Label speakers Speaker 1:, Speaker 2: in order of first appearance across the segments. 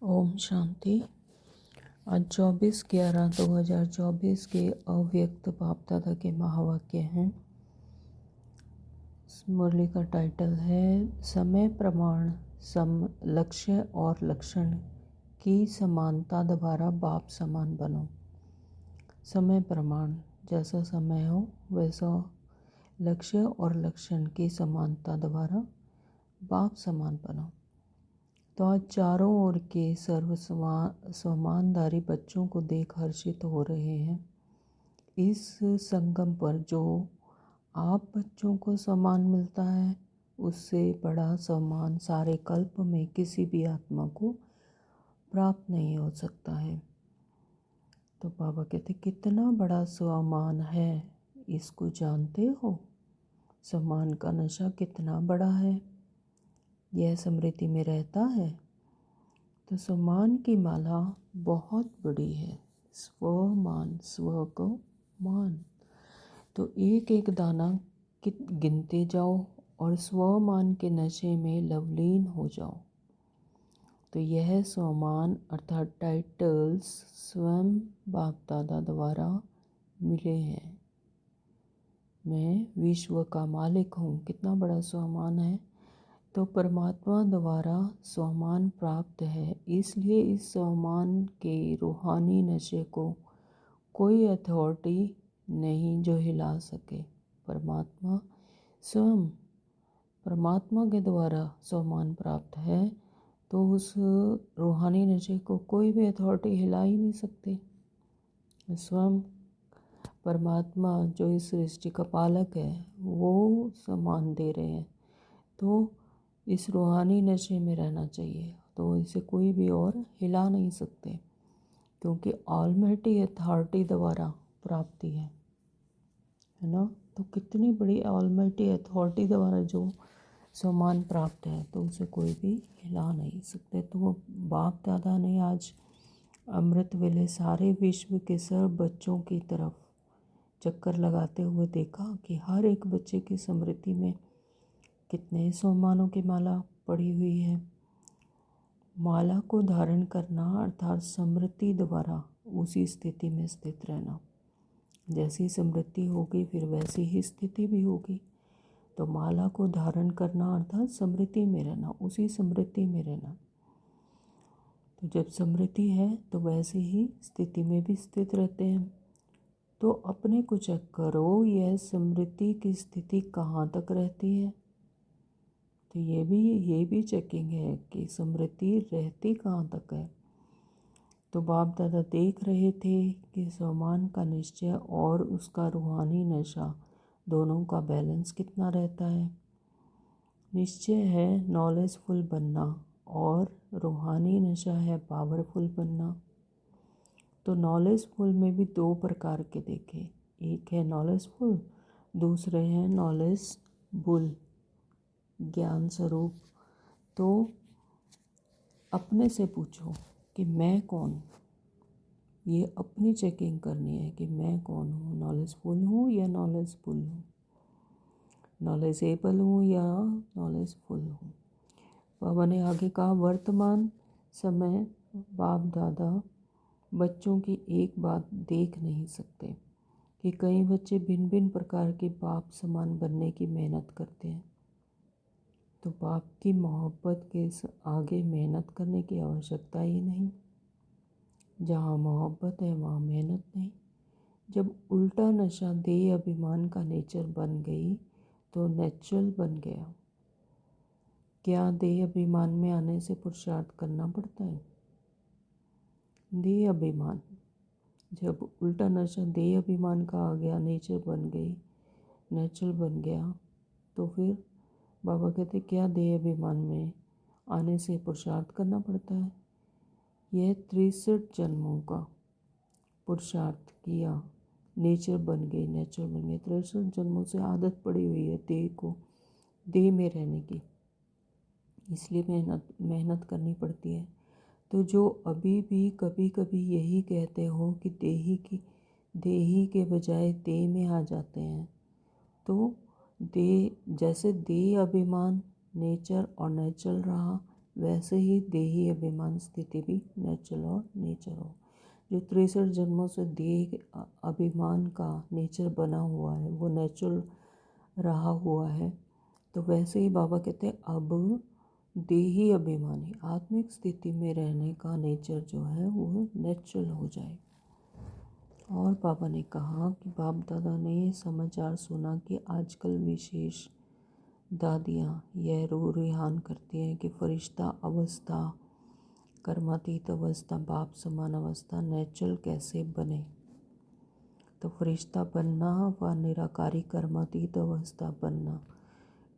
Speaker 1: ओम शांति। आज 24/11/2024 के अव्यक्त बाप दादा के महावाक्य हैं। इस मुरली का टाइटल है समय प्रमाण लक्ष्य और लक्षण की समानता द्वारा बाप समान बनो। समय प्रमाण, जैसा समय हो वैसा लक्ष्य और लक्षण की समानता द्वारा बाप समान बनो। तो आज चारों ओर के समानदारी बच्चों को देख हर्षित हो रहे हैं। इस संगम पर जो आप बच्चों को सम्मान मिलता है, उससे बड़ा सम्मान सारे कल्प में किसी भी आत्मा को प्राप्त नहीं हो सकता है। तो बाबा कहते कितना बड़ा सम्मान है, इसको जानते हो? सम्मान का नशा कितना बड़ा है, यह स्मृति में रहता है। तो सम्मान की माला बहुत बड़ी है। स्वमान, स्व को मान। तो एक एक दाना गिनते जाओ और स्वमान के नशे में लवलीन हो जाओ। तो यह स्वमान अर्थात टाइटल्स स्वयं बाप दादा द्वारा मिले हैं। मैं विश्व का मालिक हूँ, कितना बड़ा स्वमान है। तो परमात्मा द्वारा स्वमान प्राप्त है, इसलिए इस स्वमान के रूहानी नशे को कोई अथॉरिटी नहीं जो हिला सके। परमात्मा स्वयं परमात्मा के द्वारा स्वमान प्राप्त है, तो उस रूहानी नशे को कोई भी अथॉरिटी हिला ही नहीं सकती। स्वयं परमात्मा जो इस सृष्टि का पालक है, वो सम्मान दे रहे हैं। तो इस रूहानी नशे में रहना चाहिए, तो इसे कोई भी और हिला नहीं सकते, क्योंकि ऑलमाइटी अथॉरिटी द्वारा प्राप्ति है ना। तो कितनी बड़ी ऑलमाइटी अथॉरिटी द्वारा जो सम्मान प्राप्त है, तो उसे कोई भी हिला नहीं सकते। तो बाप दादा ने आज अमृत वेले सारे विश्व के सब बच्चों की तरफ चक्कर लगाते हुए देखा कि हर एक बच्चे की स्मृति में कितने सम्मानों की माला पड़ी हुई है। माला को धारण करना अर्थात स्मृति द्वारा उसी स्थिति में स्थित रहना। जैसी स्मृति होगी फिर वैसी ही स्थिति भी होगी। तो माला को धारण करना अर्थात स्मृति में रहना, उसी स्मृति में रहना। तो जब स्मृति है तो वैसी ही स्थिति में भी स्थित रहते हैं। तो अपने को चेक करो, यह स्मृति की स्थिति कहाँ तक रहती है। तो ये भी चेकिंग है कि स्मृति रहती कहाँ तक है। तो बाप दादा देख रहे थे कि सम्मान का निश्चय और उसका रूहानी नशा दोनों का बैलेंस कितना रहता है। निश्चय है नॉलेजफुल बनना और रूहानी नशा है पावरफुल बनना। तो नॉलेजफुल में भी दो प्रकार के देखे, एक है नॉलेजफुल, दूसरे हैं नॉलेजबुल, ज्ञान स्वरूप। तो अपने से पूछो कि मैं कौन हूँ। ये अपनी चेकिंग करनी है कि मैं कौन हूँ, नॉलेजफुल हूँ या नॉलेजफुल हूँ, नॉलेजेबल हूँ या नॉलेजफुल हूँ। बाबा ने आगे कहा वर्तमान समय बाप दादा बच्चों की एक बात देख नहीं सकते कि कई बच्चे भिन्न भिन्न प्रकार के बाप समान बनने की मेहनत करते हैं। तो बाप की मोहब्बत के आगे मेहनत करने की आवश्यकता ही नहीं। जहाँ मोहब्बत है वहाँ मेहनत नहीं। जब उल्टा नशा देह अभिमान का नेचर बन गई तो नेचुरल बन गया। क्या देह अभिमान में आने से पुरुषार्थ करना पड़ता है? देह अभिमान, जब उल्टा नशा देह अभिमान का आ गया, नेचर बन गई, नेचुरल बन गया, तो फिर बाबा कहते क्या देह अभिमान में आने से पुरुषार्थ करना पड़ता है। यह 63 जन्मों का पुरुषार्थ किया, नेचर बन गई, नेचर बन गई। 63 जन्मों से आदत पड़ी हुई है देह में रहने की, इसलिए मेहनत करनी पड़ती है। तो जो अभी भी कभी कभी यही कहते हो कि देही के बजाय देह में आ जाते हैं, तो जैसे देह अभिमान नेचर और नेचुरल रहा, वैसे ही देही अभिमान स्थिति भी नेचुरल और नेचर हो। जो 63 जन्मों से देह अभिमान का नेचर बना हुआ है वो नेचुरल रहा हुआ है, तो वैसे ही बाबा कहते हैं अब देही अभिमानी आत्मिक स्थिति में रहने का नेचर जो है वो नेचुरल हो जाए। और बाबा ने कहा कि बाप दादा ने ये समाचार सुना कि आजकल विशेष दादियाँ यह रुझान करती हैं कि फरिश्ता अवस्था, कर्मातीत अवस्था, बाप समान अवस्था नेचुरल कैसे बने। तो फरिश्ता बनना व निराकारी कर्मातीत अवस्था बनना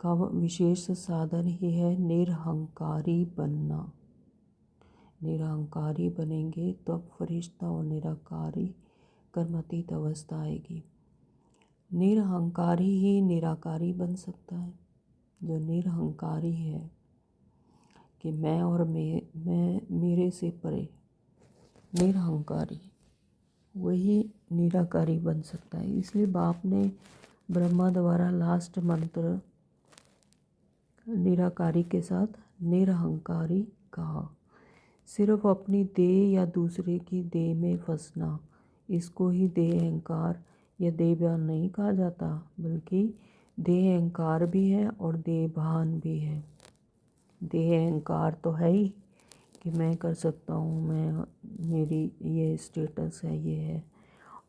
Speaker 1: का विशेष साधन ही है निरहंकारी बनना। निरहंकारी बनेंगे तो अब फरिश्ता और निराकारी कर्मातीत अवस्था आएगी। निरहंकारी ही निराकारी बन सकता है। जो निरहंकारी है कि मैं और मैं मेरे से परे, निरहंकारी वही निराकारी बन सकता है। इसलिए बाप ने ब्रह्मा द्वारा लास्ट मंत्र निराकारी के साथ निरहंकारी कहा। सिर्फ अपनी देह या दूसरे की देह में फंसना, इसको ही देह अहंकार या देह भान नहीं कहा जाता, बल्कि देह अहंकार भी है और देह भान भी है। देह अहंकार तो है ही कि मैं कर सकता हूँ, मैं मेरी ये स्टेटस है, ये है।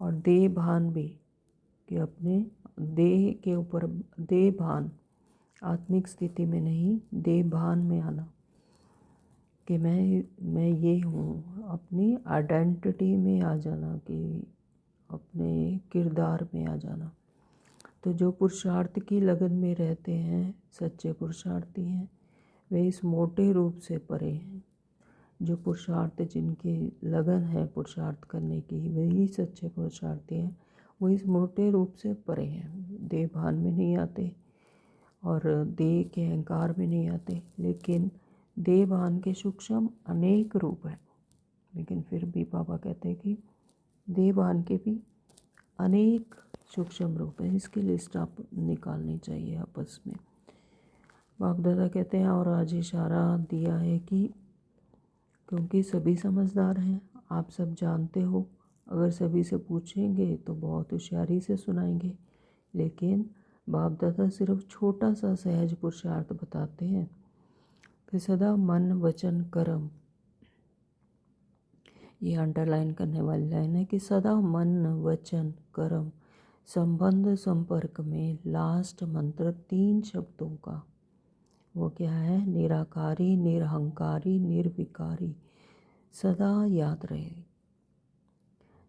Speaker 1: और देह भान भी कि अपने देह के ऊपर देह भान, आत्मिक स्थिति में नहीं, देह भान में आना कि मैं ये हूँ, अपनी आइडेंटिटी में आ जाना, कि अपने किरदार में आ जाना। तो जो पुरुषार्थ की लगन में रहते हैं, सच्चे पुरुषार्थी हैं, वे इस मोटे रूप से परे हैं। जो पुरुषार्थ जिनकी लगन है पुरुषार्थ करने की, वही सच्चे पुरुषार्थी हैं। वो इस मोटे रूप से परे हैं, देह भान में नहीं आते और देह के अहंकार में नहीं आते। लेकिन देह भान के सूक्ष्म अनेक रूप हैं, लेकिन फिर भी बाबा कहते हैं कि देह भान के भी अनेक सूक्ष्म रूप हैं। इसकी लिस्ट आप निकालनी चाहिए आपस में। बाप दादा कहते हैं और आज इशारा दिया है कि क्योंकि सभी समझदार हैं, आप सब जानते हो, अगर सभी से पूछेंगे तो बहुत होशियारी से सुनाएंगे। लेकिन बाप दादा सिर्फ छोटा सा सहज पुरुषार्थ बताते हैं कि सदा मन वचन कर्म, ये अंडरलाइन करने वाली लाइन है कि सदा मन वचन कर्म संबंध संपर्क में लास्ट मंत्र 3 शब्दों का, वो क्या है? निराकारी, निरहंकारी, निर्विकारी, सदा याद रहे।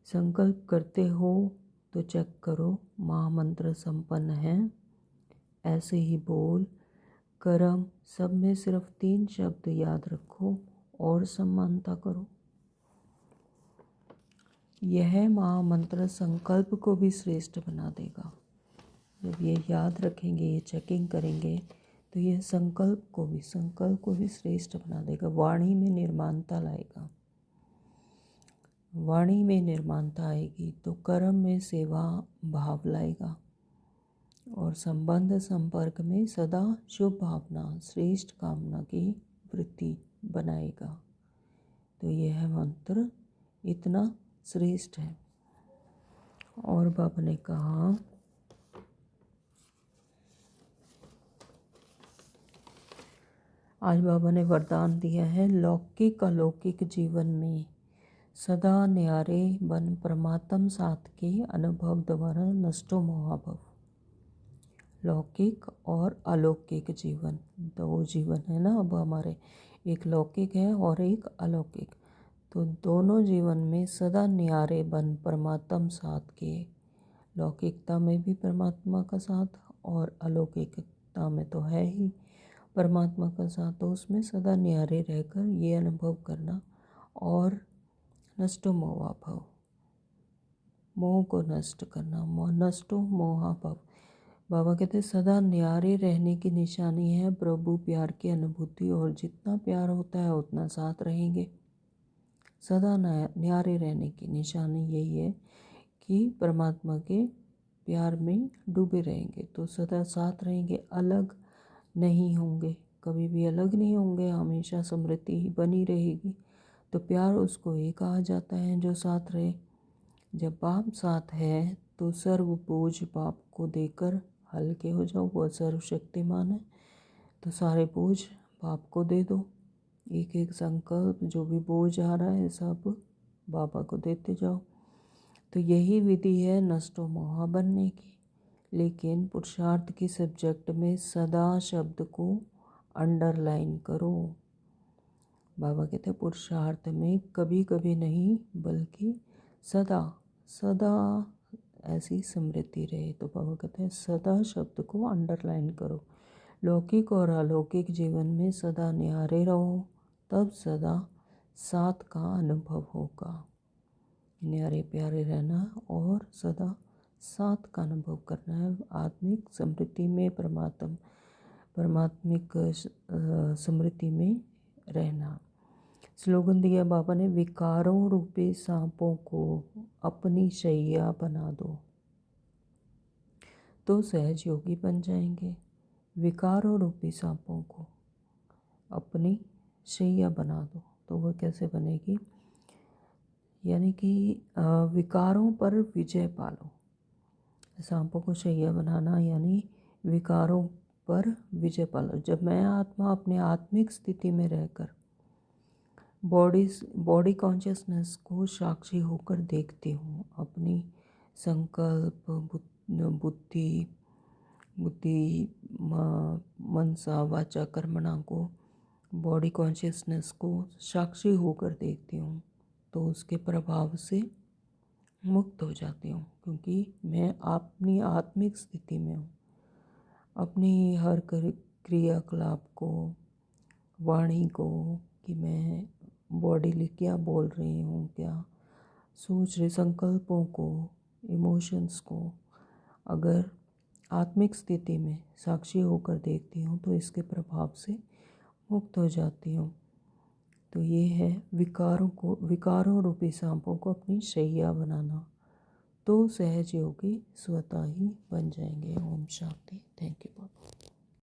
Speaker 1: संकल्प करते हो तो चेक करो महामंत्र संपन्न है, ऐसे ही बोल। कर्म सब में सिर्फ 3 शब्द याद रखो और समानता करो। यह महामंत्र संकल्प को भी श्रेष्ठ बना देगा। जब ये याद रखेंगे, ये चेकिंग करेंगे, तो ये संकल्प को भी श्रेष्ठ बना देगा। वाणी में निर्माणता लाएगा। वाणी में निर्माणता आएगी तो कर्म में सेवा भाव लाएगा और संबंध संपर्क में सदा शुभ भावना, श्रेष्ठ कामना की वृत्ति बनाएगा। तो यह मंत्र इतना श्रेष्ठ है। और बाबा ने कहा आज बाबा ने वरदान दिया है, लौकिक अलौकिक जीवन में सदा न्यारे बन परमात्म साथ के अनुभव द्वारा नष्टो मोहाभव। लौकिक और अलौकिक जीवन, दो जीवन है ना अब हमारे, एक लौकिक है और एक अलौकिक। तो दोनों जीवन में सदा न्यारे बन परमात्म साथ के, लौकिकता में भी परमात्मा का साथ और अलौकिकता में तो है ही परमात्मा का साथ। तो उसमें सदा न्यारे रहकर ये अनुभव करना और नष्टो मोहाभव, मोह को नष्ट करना, नष्टो मोहाभव। बाबा कहते हैं सदा न्यारे रहने की निशानी है प्रभु प्यार की अनुभूति, और जितना प्यार होता है उतना साथ रहेंगे। सदा न्यारे रहने की निशानी यही है कि परमात्मा के प्यार में डूबे रहेंगे तो सदा साथ रहेंगे, अलग नहीं होंगे, कभी भी अलग नहीं होंगे, हमेशा स्मृति ही बनी रहेगी। तो प्यार उसको ही कहा जाता है जो साथ रहे। जब बाप साथ है तो सर्व बोझ बाप को देकर हल्के हो जाओ। वह सर्वशक्तिमान है, तो सारे बोझ बाप को दे दो। एक एक संकल्प, जो भी बोझ आ रहा है, सब बाबा को देते जाओ। तो यही विधि है नष्टो मोहा बनने की। लेकिन पुरुषार्थ की सब्जेक्ट में सदा शब्द को अंडरलाइन करो। बाबा कहते हैं पुरुषार्थ में कभी कभी नहीं बल्कि सदा सदा ऐसी स्मृति रहे। तो बाबा कहते हैं सदा शब्द को अंडरलाइन करो। लौकिक और अलौकिक जीवन में सदा निहारे रहो, तब सदा साथ का अनुभव होगा। न्यारे प्यारे रहना और सदा साथ का अनुभव करना है। आत्मिक स्मृति में परमात्मिक स्मृति में रहना। स्लोगन दिया बाबा ने, विकारों रूपी सांपों को अपनी शैया बना दो तो सहज योगी बन जाएंगे। विकारों रूपी सांपों को अपनी शैया बना दो तो वह कैसे बनेगी, यानी कि विकारों पर विजय पालो। सांपों को शैया बनाना यानी विकारों पर विजय पालो। जब मैं आत्मा अपने आत्मिक स्थिति में रहकर बॉडी कॉन्शियसनेस को साक्षी होकर देखती हूँ, अपनी संकल्प बुद्धि मनसा वाचा कर्मणा को, बॉडी कॉन्शियसनेस को साक्षी होकर देखती हूँ, तो उसके प्रभाव से मुक्त हो जाती हूँ। क्योंकि मैं अपनी आत्मिक स्थिति में हूँ। अपनी हर क्रियाकलाप को, वाणी को, कि मैं बॉडीली क्या बोल रही हूँ, क्या सोच रही, संकल्पों को, इमोशंस को अगर आत्मिक स्थिति में साक्षी होकर देखती हूँ तो इसके प्रभाव से मुक्त हो जाती हूँ। तो ये है विकारों रूपी सांपों को अपनी शैया बनाना, तो सहज योगी स्वतः ही बन जाएंगे। Om Shanti. Thank you Baba.